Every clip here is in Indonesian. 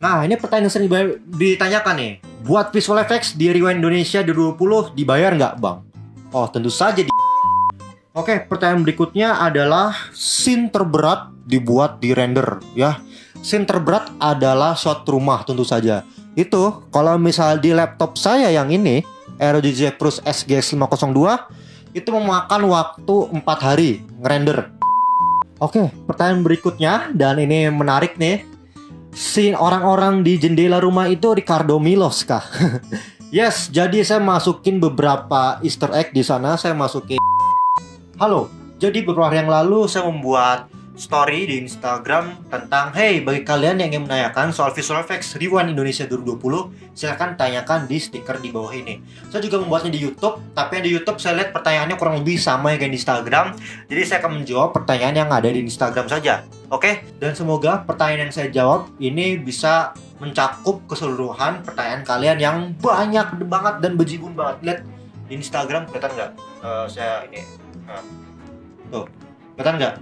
Nah, ini pertanyaan yang sering ditanyakan nih. Buat visual effects di Rewind Indonesia 2020 dibayar nggak, Bang? Oh, tentu saja Oke, pertanyaan berikutnya adalah scene terberat dibuat di render, ya. Scene terberat adalah shot rumah, tentu saja. Itu kalau misal di laptop saya yang ini, ROG Zephyrus SGX 502, itu memakan waktu 4 hari ngerender. Oke, pertanyaan berikutnya, dan ini menarik nih. Scene orang-orang di jendela rumah itu Ricardo Milos kah? Yes, jadi saya masukin beberapa Easter egg di sana. Saya masukin. Halo, jadi beberapa hari yang lalu saya membuat story di Instagram tentang hey, bagi kalian yang ingin menanyakan soal visual effects Rewind Indonesia 2020, silahkan tanyakan di stiker di bawah ini. Saya juga membuatnya di YouTube, tapi di YouTube saya lihat pertanyaannya kurang lebih sama yang di Instagram. Jadi saya akan menjawab pertanyaan yang ada di Instagram saja. Oke? Dan semoga pertanyaan yang saya jawab ini bisa mencakup keseluruhan pertanyaan kalian yang banyak banget dan bejibun banget. Lihat di Instagram, kelihatan nggak? Saya ini tuh, kelihatan nggak?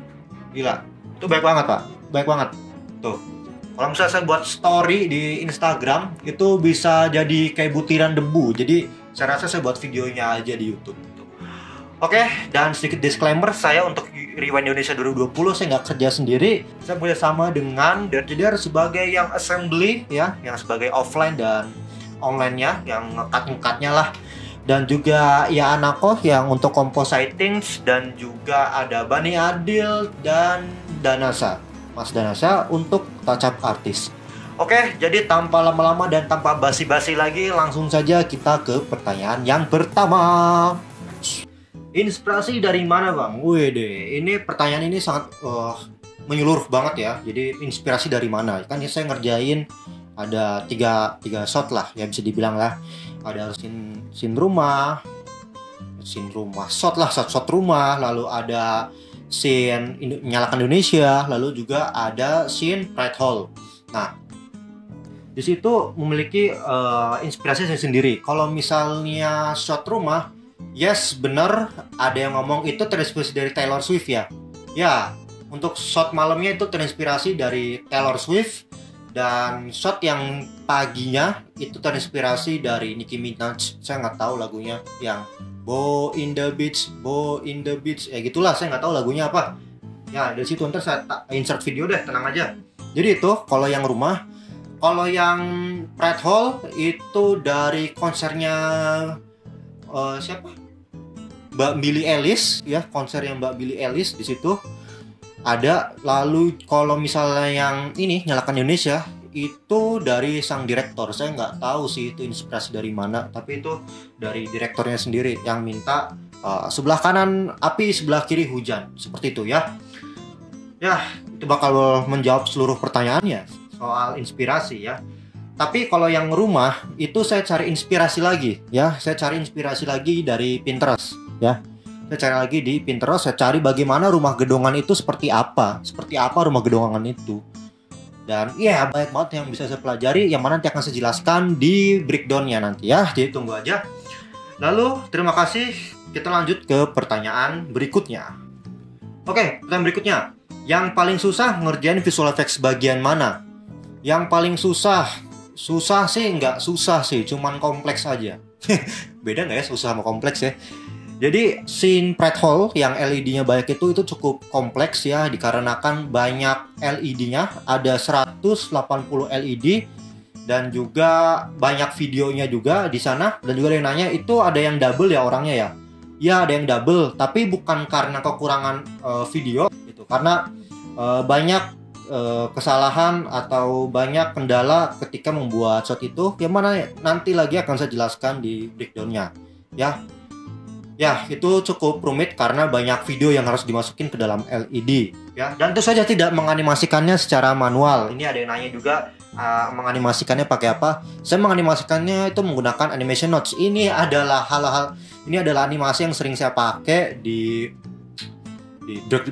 Gila, itu baik banget Pak, baik banget. Tuh, kalau misalnya saya buat story di Instagram, itu bisa jadi kayak butiran debu. Jadi saya rasa saya buat videonya aja di YouTube. Tuh. Oke, dan sedikit disclaimer, saya untuk Rewind Indonesia 2020 saya nggak kerja sendiri. Saya bekerjasama dengan Dirtider sebagai yang assembly ya, yang sebagai offline dan online-nya, yang ngekat-ngekatnya lah. Dan juga ya Anako yang untuk compositing, dan juga ada Bani Adil dan Danasa, Mas Danasa untuk touch up artist. Oke, jadi tanpa lama-lama dan tanpa basi-basi lagi, langsung saja kita ke pertanyaan yang pertama. Inspirasi dari mana, Bang? Wede, ini pertanyaan ini sangat menyeluruh banget ya. Jadi inspirasi dari mana? Kan saya ngerjain ada tiga shot lah ya, bisa dibilang lah. Ada scene rumah, shot rumah, lalu ada scene nyalakan Indonesia, lalu juga ada scene Pride Hall. Nah, di situ memiliki inspirasi sendiri. Kalau misalnya shot rumah, yes benar ada yang ngomong itu terinspirasi dari Taylor Swift ya. Ya, untuk shot malamnya itu terinspirasi dari Taylor Swift. Dan shot yang paginya itu terinspirasi dari Nicki Minaj. Saya nggak tahu lagunya yang Bo in the beach, gitulah, saya nggak tahu lagunya apa. Ya dari situ ntar saya insert video deh, tenang aja. Jadi itu kalau yang rumah. Kalau yang Pride Hall itu dari konsernya siapa? Mbak Billie Eilish ya, konser yang Mbak Billie Eilish di situ. Ada. Lalu kalau misalnya yang ini nyalakan Indonesia itu dari sang direktor. Saya nggak tahu sih itu inspirasi dari mana, tapi itu dari direktornya sendiri yang minta sebelah kanan api, sebelah kiri hujan, seperti itu ya. Ya, itu bakal menjawab seluruh pertanyaannya soal inspirasi ya. Tapi kalau yang rumah itu saya cari inspirasi lagi ya. Saya cari inspirasi lagi dari Pinterest ya. Saya cari lagi di Pinterest, saya cari bagaimana rumah gedongan itu seperti apa rumah gedongan itu. Dan ya banyak banget yang bisa saya pelajari, yang mana nanti akan saya jelaskan di breakdown-nya nanti ya. Jadi tunggu aja. Lalu terima kasih, kita lanjut ke pertanyaan berikutnya. Oke, pertanyaan berikutnya. Yang paling susah ngerjain visual effects bagian mana? Yang paling susah sih nggak susah sih, cuman kompleks aja. Beda nggak ya susah sama kompleks ya? Jadi scene Pride Hall yang LED-nya banyak itu cukup kompleks ya, dikarenakan banyak LED-nya, ada 180 LED dan juga banyak videonya juga di sana. Dan juga ada yang nanya itu ada yang double ya orangnya ya. Ya ada yang double, tapi bukan karena kekurangan video gitu, karena banyak kesalahan atau banyak kendala ketika membuat shot itu, yang mana nanti lagi akan saya jelaskan di breakdown-nya ya. Ya, itu cukup rumit karena banyak video yang harus dimasukin ke dalam LED ya. Dan itu saja tidak menganimasikannya secara manual. Ini ada yang nanya juga menganimasikannya pakai apa? Saya menganimasikannya itu menggunakan animation notes. Ini adalah animasi yang sering saya pakai di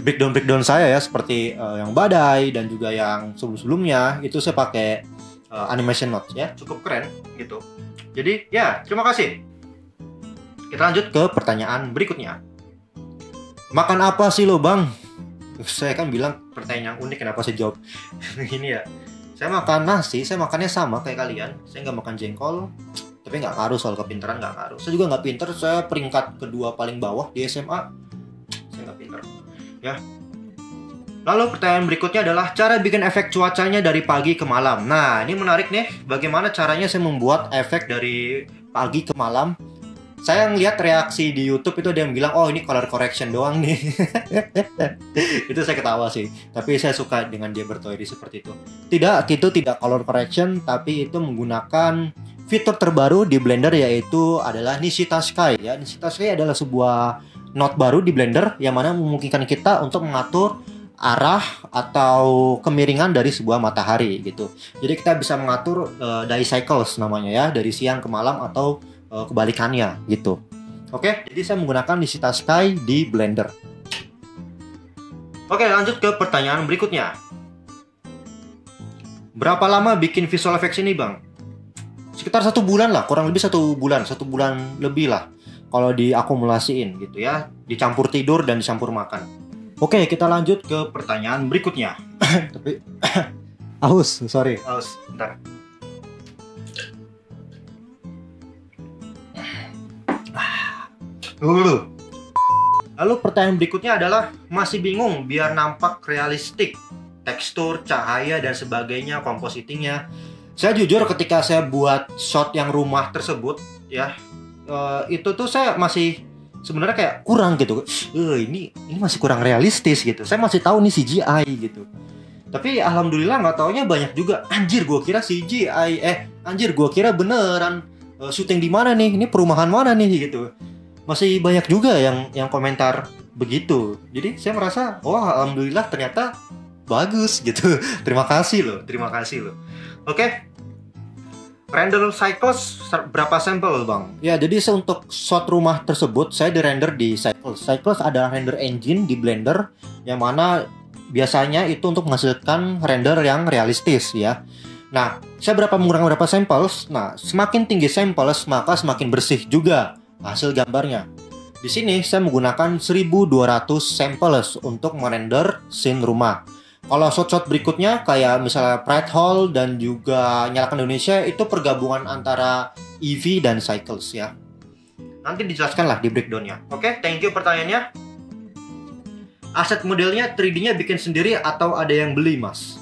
breakdown saya ya, seperti yang badai dan juga yang sebelum-sebelumnya itu saya pakai animation notes ya. Cukup keren gitu. Jadi ya, terima kasih. Kita lanjut ke pertanyaan berikutnya. Makan apa sih lo, Bang? Saya kan bilang pertanyaan yang unik, kenapa saya jawab ini ya. Saya makan nasi, saya makannya sama kayak kalian. Saya nggak makan jengkol, tapi nggak ngaruh soal kepintaran, nggak ngaruh. Saya juga nggak pinter, saya peringkat kedua paling bawah di SMA. Saya nggak pinter. Ya. Lalu pertanyaan berikutnya adalah cara bikin efek cuacanya dari pagi ke malam. Nah, ini menarik nih. Bagaimana caranya saya membuat efek dari pagi ke malam? Saya ngeliat reaksi di YouTube itu ada yang bilang, oh ini color correction doang nih. Itu saya ketawa sih. Tapi saya suka dengan dia berteori seperti itu. Tidak, itu tidak color correction, tapi itu menggunakan fitur terbaru di Blender, yaitu adalah Nishita Sky. Ya, Nishita Sky adalah sebuah node baru di Blender yang mana memungkinkan kita untuk mengatur arah atau kemiringan dari sebuah matahari gitu. Jadi kita bisa mengatur day cycles namanya ya, dari siang ke malam atau kebalikannya gitu. Oke, jadi saya menggunakan Nishita Sky di Blender. Oke, lanjut ke pertanyaan berikutnya. Berapa lama bikin visual effects ini, Bang? Sekitar 1 bulan lah, kurang lebih 1 bulan lebih lah. Kalau diakumulasiin gitu ya, dicampur tidur dan dicampur makan. Oke, kita lanjut ke pertanyaan berikutnya. Tapi aus, bentar. Lalu pertanyaan berikutnya adalah masih bingung biar nampak realistik, tekstur, cahaya dan sebagainya, compositingnya. Saya jujur ketika saya buat shot yang rumah tersebut ya, itu tuh saya masih sebenarnya kayak kurang gitu. Ini masih kurang realistis gitu. Saya masih tahu nih CGI gitu. Tapi alhamdulillah nggak taunya banyak juga. Anjir, gua kira CGI. Anjir, gua kira beneran syuting di mana nih? Ini perumahan mana nih gitu. Masih banyak juga yang komentar begitu. Jadi saya merasa, wah alhamdulillah ternyata bagus gitu. Terima kasih loh. Oke. Render cycles berapa sampel, Bang? Ya, jadi untuk shot rumah tersebut saya di-render di Cycles. Cycles adalah render engine di Blender yang mana biasanya itu untuk menghasilkan render yang realistis ya. Nah, saya menggunakan berapa samples? Nah, semakin tinggi samples maka semakin bersih juga hasil gambarnya. Di sini saya menggunakan 1200 samples untuk merender scene rumah. Kalau shot-shot berikutnya kayak misalnya Pride Hall dan juga Nyalakan Indonesia itu pergabungan antara EV dan Cycles ya. Nanti dijelaskan lah di breakdownnya. Oke, thank you pertanyaannya. Aset modelnya 3D-nya bikin sendiri atau ada yang beli, Mas?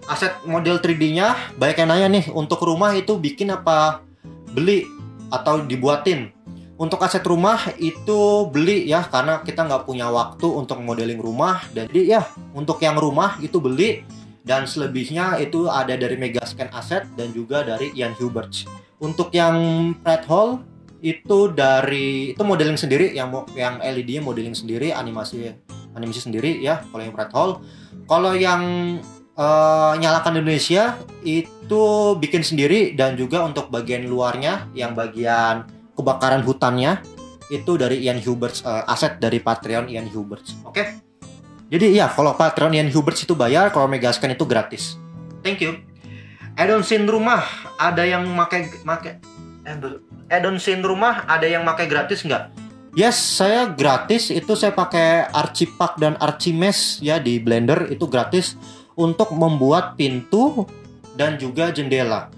Aset model 3D-nya banyak yang nanya nih, untuk rumah itu bikin apa beli atau dibuatin? Untuk aset rumah itu beli ya, karena kita nggak punya waktu untuk modeling rumah. Jadi ya, untuk yang rumah itu beli, dan selebihnya itu ada dari Megascan Asset dan juga dari Ian Hubert. Untuk yang Pride Hall itu modeling sendiri, yang LED-nya modeling sendiri, animasi sendiri ya. Kalau yang Pride Hall, kalau yang Nyalakan Indonesia itu bikin sendiri, dan juga untuk bagian luarnya, yang bagian kebakaran hutannya itu dari Ian Hubert, aset dari Patreon Ian Hubert. Oke. Jadi ya, kalau Patreon Ian Hubert itu bayar, kalau Megascan itu gratis. Thank you. Add-on scene rumah ada yang add-on scene rumah ada yang pakai gratis nggak? Yes, saya gratis. Itu saya pakai Archipack dan Archimesh ya di Blender, itu gratis untuk membuat pintu dan juga jendela.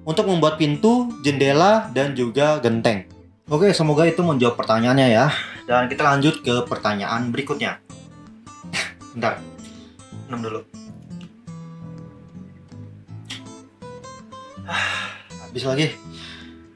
Untuk membuat pintu, jendela, dan juga genteng. Oke, semoga itu menjawab pertanyaannya ya. Dan kita lanjut ke pertanyaan berikutnya. Bentar, minum dulu. Habis lagi.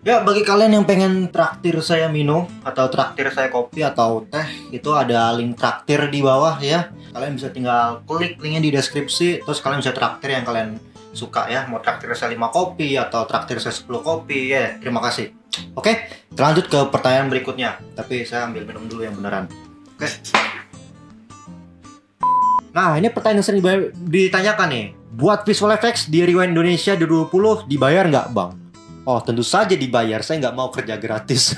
Ya, bagi kalian yang pengen traktir saya minum, atau traktir saya kopi atau teh, itu ada link traktir di bawah ya. Kalian bisa tinggal klik linknya di deskripsi, terus kalian bisa traktir yang kalian suka ya. Mau traktir saya 5 kopi atau traktir saya 10 kopi ya, terima kasih. Oke, kita lanjut ke pertanyaan berikutnya. Tapi saya ambil minum dulu yang beneran. Oke. Nah, ini pertanyaan yang sering ditanyakan nih. Buat visual effects di Rewind Indonesia 2020 dibayar nggak, Bang? Oh, tentu saja dibayar. Saya nggak mau kerja gratis.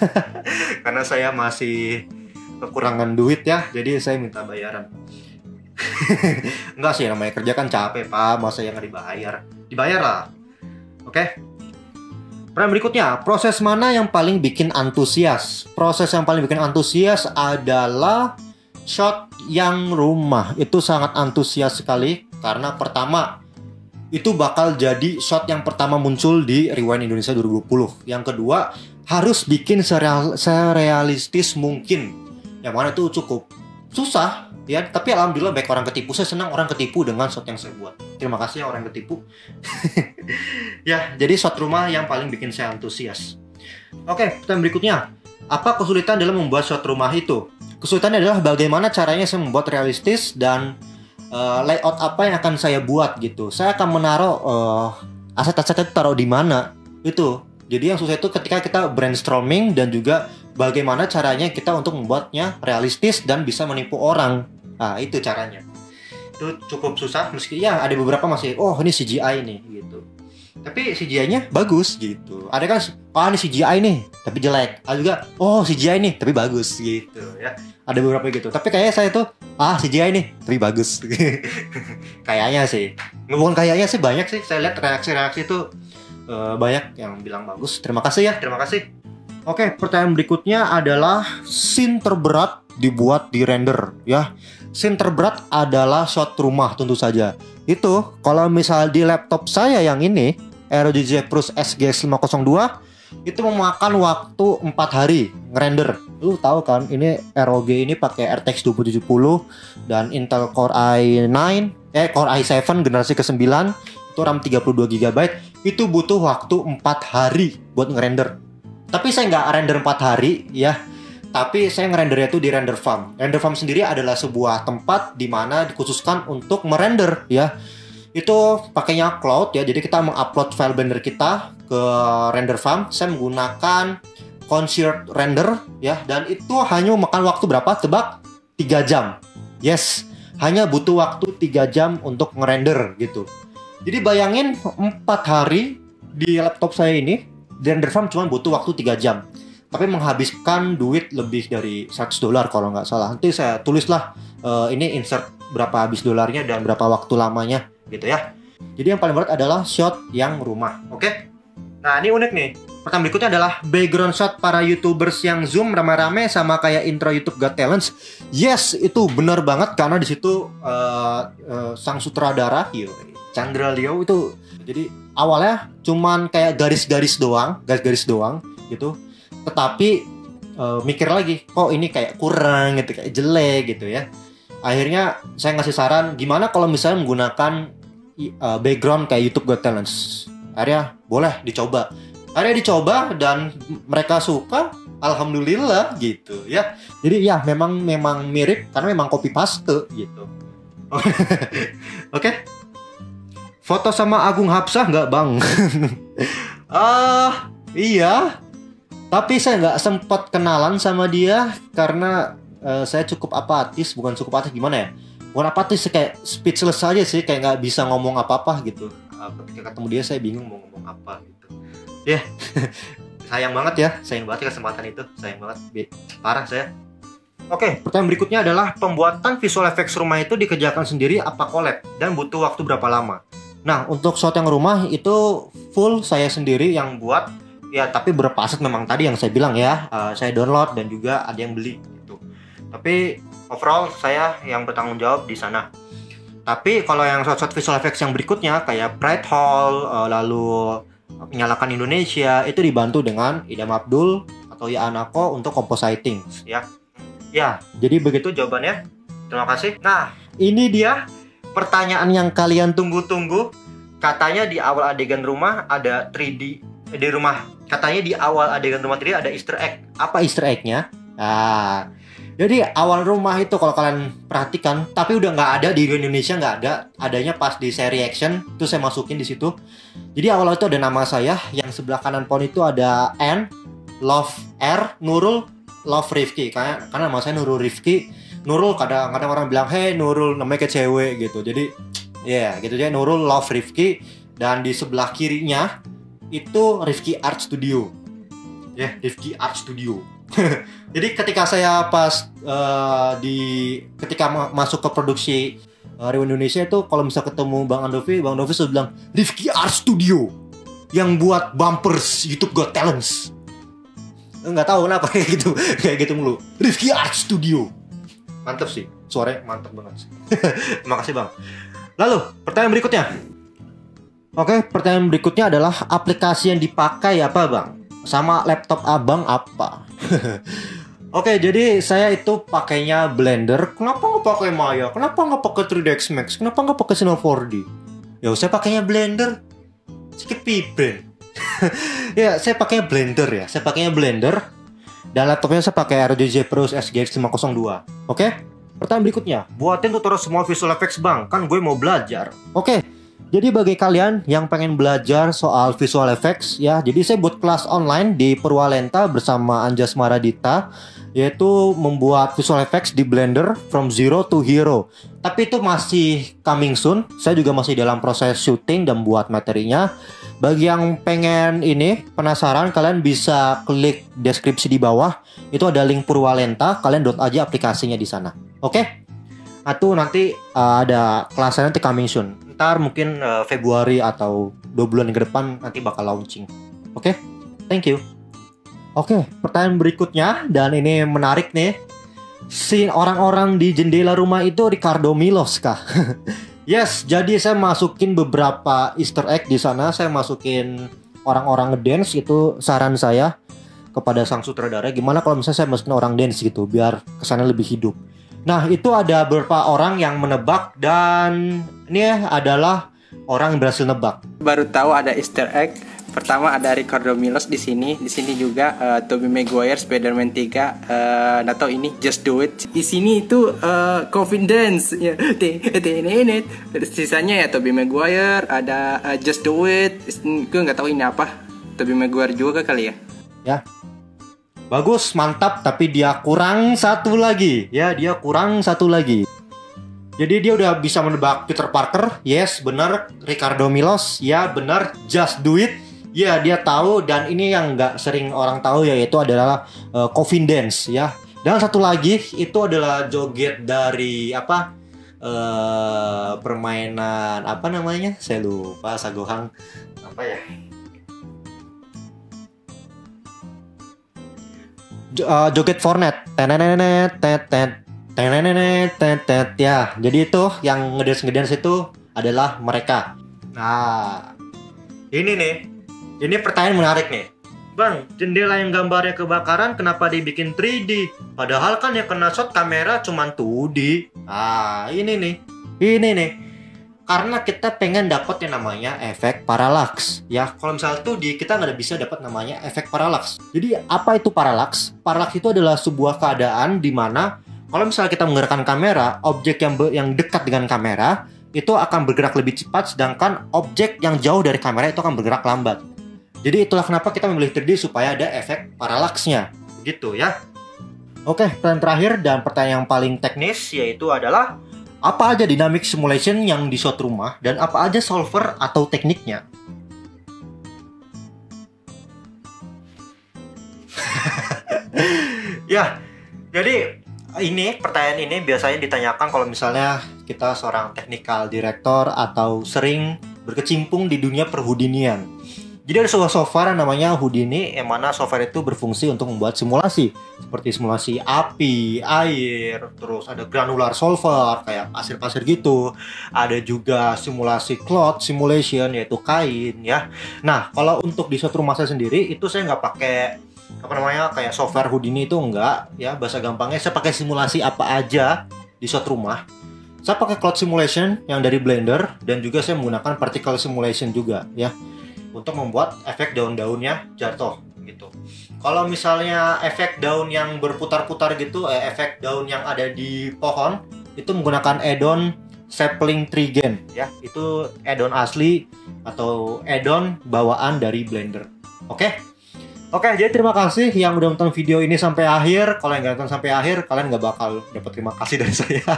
Karena saya masih kekurangan duit ya, jadi saya minta bayaran. Enggak sih, namanya kerja kan capek, Pak. Masa yang nggak dibayar? Dibayar lah. Oke. Pertanyaan berikutnya, proses mana yang paling bikin antusias? Proses yang paling bikin antusias adalah shot yang rumah. Itu sangat antusias sekali karena pertama, itu bakal jadi shot yang pertama muncul di Rewind Indonesia 2020. Yang kedua, harus bikin serealistis mungkin. Yang mana itu cukup susah ya, tapi alhamdulillah baik orang ketipu. Saya senang orang ketipu dengan shot yang saya buat. Terima kasih ya orang ketipu. Ya, jadi shot rumah yang paling bikin saya antusias. Oke, pertanyaan berikutnya. Apa kesulitan dalam membuat shot rumah itu? Kesulitannya adalah bagaimana caranya saya membuat realistis dan layout apa yang akan saya buat gitu. Saya akan menaruh aset-aset itu taruh di mana itu. Jadi yang susah itu ketika kita brainstorming dan juga bagaimana caranya kita untuk membuatnya realistis dan bisa menipu orang. Nah, itu caranya. Itu cukup susah meski ya ada beberapa masih ini CGI nih gitu. Tapi CGI-nya bagus gitu. Ada kan ini CGI nih tapi jelek. Ada juga CGI nih tapi bagus gitu ya. Ada beberapa gitu. Tapi kayaknya saya tuh CGI nih tapi bagus. Kayaknya sih. Bukan kayaknya sih, banyak sih saya lihat reaksi-reaksi itu banyak yang bilang bagus. Terima kasih ya, terima kasih. Oke, pertanyaan berikutnya adalah scene terberat dibuat di render ya. Scene terberat adalah shot rumah tentu saja. Itu kalau misal di laptop saya yang ini ROG Zephyrus SGX 502 itu memakan waktu 4 hari ngerender. Lu tahu kan ini ROG ini pakai RTX 2070 dan Intel Core Core i7 generasi ke-9 itu RAM 32 GB. Itu butuh waktu 4 hari buat ngerender. Tapi saya nggak render 4 hari ya. Tapi saya ngerendernya itu di render farm. Render farm sendiri adalah sebuah tempat di mana dikhususkan untuk merender ya. Itu pakainya cloud ya. Jadi kita mengupload file Blender kita ke render farm. Saya menggunakan concierge render ya, dan itu hanya memakan waktu berapa? Tebak, 3 jam. Yes, hanya butuh waktu 3 jam untuk ngerender gitu. Jadi bayangin 4 hari di laptop saya ini di render farm cuma butuh waktu 3 jam. Tapi menghabiskan duit lebih dari $100 kalau nggak salah. Nanti saya tulislah ini insert berapa habis dolarnya dan berapa waktu lamanya gitu ya. Jadi yang paling berat adalah shot yang rumah. Oke? Nah, ini unik nih. Pertanyaan berikutnya adalah background shot para YouTubers yang zoom rame-rame sama kayak intro YouTube Got Talents. Yes, itu benar banget karena di situ sang sutradara Chandra Leo itu jadi awalnya cuman kayak garis-garis doang gitu. Tetapi mikir lagi, kok ini kayak kurang gitu, kayak jelek gitu ya. Akhirnya saya ngasih saran gimana kalau misalnya menggunakan background kayak YouTube Got Talents. Akhirnya boleh dicoba. Akhirnya dicoba dan mereka suka, alhamdulillah gitu ya. Jadi ya memang mirip karena memang copy paste gitu. Oke. Foto sama Agung Hapsah nggak bang? Iya. Tapi saya nggak sempat kenalan sama dia karena saya cukup apatis, bukan cukup apatis gimana ya? Bukan apatis, kayak speechless aja sih, kayak nggak bisa ngomong apa-apa gitu. Ketika ketemu dia saya bingung mau ngomong apa gitu. Ya, sayang banget kesempatan itu, sayang banget, parah saya. Oke, pertanyaan berikutnya adalah pembuatan visual effects rumah itu dikerjakan sendiri apa collab dan butuh waktu berapa lama? Nah, untuk shot yang rumah itu full saya sendiri yang buat. Ya, tapi beberapa aset memang tadi yang saya bilang ya, saya download dan juga ada yang beli gitu. Tapi overall saya yang bertanggung jawab di sana. Tapi kalau yang shot-shot visual effects yang berikutnya kayak Pride Hall, lalu Menyalakan Indonesia itu dibantu dengan Idam Abdul atau Ya Anako untuk compositing ya. Ya, jadi begitu jawabannya. Terima kasih. Nah, ini dia pertanyaan yang kalian tunggu-tunggu. Katanya di awal adegan rumah ada 3D di rumah. Katanya di awal adegan rumah 3D ada Easter egg. Apa Easter egg-nya? Nah, jadi awal rumah itu kalau kalian perhatikan, tapi udah nggak ada di Indonesia, nggak ada. Adanya pas di seri reaction, itu saya masukin di situ. Jadi awal itu ada nama saya, yang sebelah kanan pohon itu ada N, Love R, Nurul, Love Rifki. Karena nama saya Nurul Rifki. Nurul kadang-kadang orang bilang, hey Nurul, namanya kayak cewek gitu. Jadi gitu aja, Nurul Love Rifki. Dan di sebelah kirinya itu Rifki Art Studio. Rifki Art Studio. Jadi ketika saya pas ketika masuk ke produksi Rewind Indonesia itu, kalau bisa ketemu Bang Andovi sudah bilang Rifki Art Studio yang buat bumpers YouTube Got Talents. Nggak tahu kenapa kayak gitu mulu. Rifki Art Studio. Mantep sih, suaranya mantep banget sih. Terima kasih Bang. Lalu pertanyaan berikutnya, Oke, pertanyaan berikutnya adalah aplikasi yang dipakai apa bang? Sama laptop abang apa? Oke, jadi saya itu pakainya Blender. Kenapa nggak pakai Maya? Kenapa nggak pakai 3ds Max? Kenapa nggak pakai Cinema 4D? Ya, saya pakainya Blender. Skip piben. Ya, saya pakainya Blender ya. Saya pakainya Blender. Dan laptopnya saya pakai ROG Zephyrus SGX 502. Oke? Pertanyaan berikutnya. Buatin tutorial semua visual effects bang. Kan gue mau belajar. Oke. Jadi bagi kalian yang pengen belajar soal visual effects ya, jadi saya buat kelas online di Purwalenta bersama Anjas Maradita, yaitu membuat visual effects di Blender from zero to hero. Tapi itu masih coming soon. Saya juga masih dalam proses syuting dan buat materinya. Bagi yang pengen ini, penasaran, kalian bisa klik deskripsi di bawah. Itu ada link Purwalenta, kalian download aja aplikasinya di sana. Oke? Atau nanti ada kelasnya nanti coming soon. Ntar mungkin Februari atau 2 bulan ke depan nanti bakal launching. Oke? Thank you. Oke, pertanyaan berikutnya, dan ini menarik nih. Si orang-orang di jendela rumah itu Ricardo Milos kah? Yes, jadi saya masukin beberapa Easter egg di sana. Saya masukin orang-orang ngedance, itu saran saya kepada sang sutradara. Gimana kalau misalnya saya masukin orang dance gitu, biar kesannya lebih hidup. Nah, itu ada beberapa orang yang menebak, dan ini adalah orang yang berhasil nebak. Baru tahu ada Easter egg. Pertama ada Ricardo Milos di sini. Di sini juga Tobey Maguire Spider-Man 3. Atau ini Just Do It. Di sini itu Confidence ya. Sisanya ya Tobey Maguire, ada Just Do It. Gue nggak tahu ini apa. Tobey Maguire juga kali ya. Ya. Bagus, mantap, tapi dia kurang satu lagi. Ya, dia kurang satu lagi. Jadi dia udah bisa menebak Peter Parker. Yes, benar. Ricardo Milos. Ya, benar. Just Do It. Ya, dia tahu. Dan ini yang nggak sering orang tahu, yaitu adalah Coffin Dance. Ya. Dan satu lagi, itu adalah joget dari apa? Permainan apa namanya? Saya lupa. Sagohang apa ya? Joget Fortnite. Ya, jadi itu yang ngedance itu adalah mereka. Nah, ini nih. Ini pertanyaan menarik nih. Bang, jendela yang gambarnya kebakaran kenapa dibikin 3D? Padahal kan yang kena shot kamera cuma 2D. Ah, ini nih. Ini nih. Karena kita pengen dapat yang namanya efek parallax. Ya, kalau misalnya 2D kita nggak bisa dapat namanya efek parallax. Jadi apa itu parallax? Parallax itu adalah sebuah keadaan di mana kalau misalnya kita menggerakkan kamera, objek yang dekat dengan kamera itu akan bergerak lebih cepat, sedangkan objek yang jauh dari kamera itu akan bergerak lambat. Jadi itulah kenapa kita memilih 3D supaya ada efek parallaxnya. Gitu ya. Oke, pertanyaan terakhir dan pertanyaan yang paling teknis yaitu adalah apa aja dynamic simulation yang di suatu rumah dan apa aja solver atau tekniknya? Ya, jadi ini pertanyaan ini biasanya ditanyakan kalau misalnya kita seorang technical director atau sering berkecimpung di dunia perhudinian. Jadi ada sebuah software yang namanya Houdini, yang mana software itu berfungsi untuk membuat simulasi seperti simulasi api, air, terus ada granular solver kayak pasir-pasir gitu. Ada juga simulasi cloth simulation yaitu kain ya. Nah, kalau untuk di suatu rumah saya sendiri itu saya nggak pakai apa namanya kayak software Houdini itu enggak ya, bahasa gampangnya saya pakai simulasi apa aja di suatu rumah. Saya pakai cloth simulation yang dari Blender dan juga saya menggunakan particle simulation juga ya, untuk membuat efek daun-daunnya jatuh gitu. Kalau misalnya efek daun yang berputar-putar gitu, efek daun yang ada di pohon itu menggunakan add-on sapling tree gain ya. Itu add-on asli atau add-on bawaan dari Blender. Oke? Oke, jadi terima kasih yang udah nonton video ini sampai akhir. Kalau yang nggak nonton sampai akhir, kalian nggak bakal dapat terima kasih dari saya.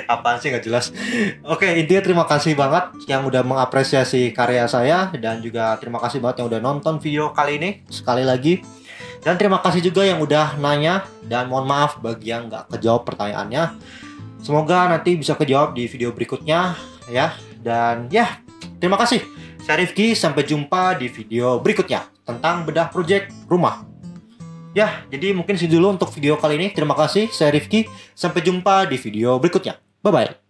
Apaan sih nggak jelas. Oke, intinya terima kasih banget yang udah mengapresiasi karya saya. Dan juga terima kasih banget yang udah nonton video kali ini. Sekali lagi. Dan terima kasih juga yang udah nanya. Dan mohon maaf bagi yang nggak kejawab pertanyaannya. Semoga nanti bisa kejawab di video berikutnya ya. Dan ya, terima kasih. Saya Rifki, sampai jumpa di video berikutnya tentang bedah project rumah. Ya, jadi mungkin segitu dulu untuk video kali ini. Terima kasih, saya Rifki. Sampai jumpa di video berikutnya. Bye-bye.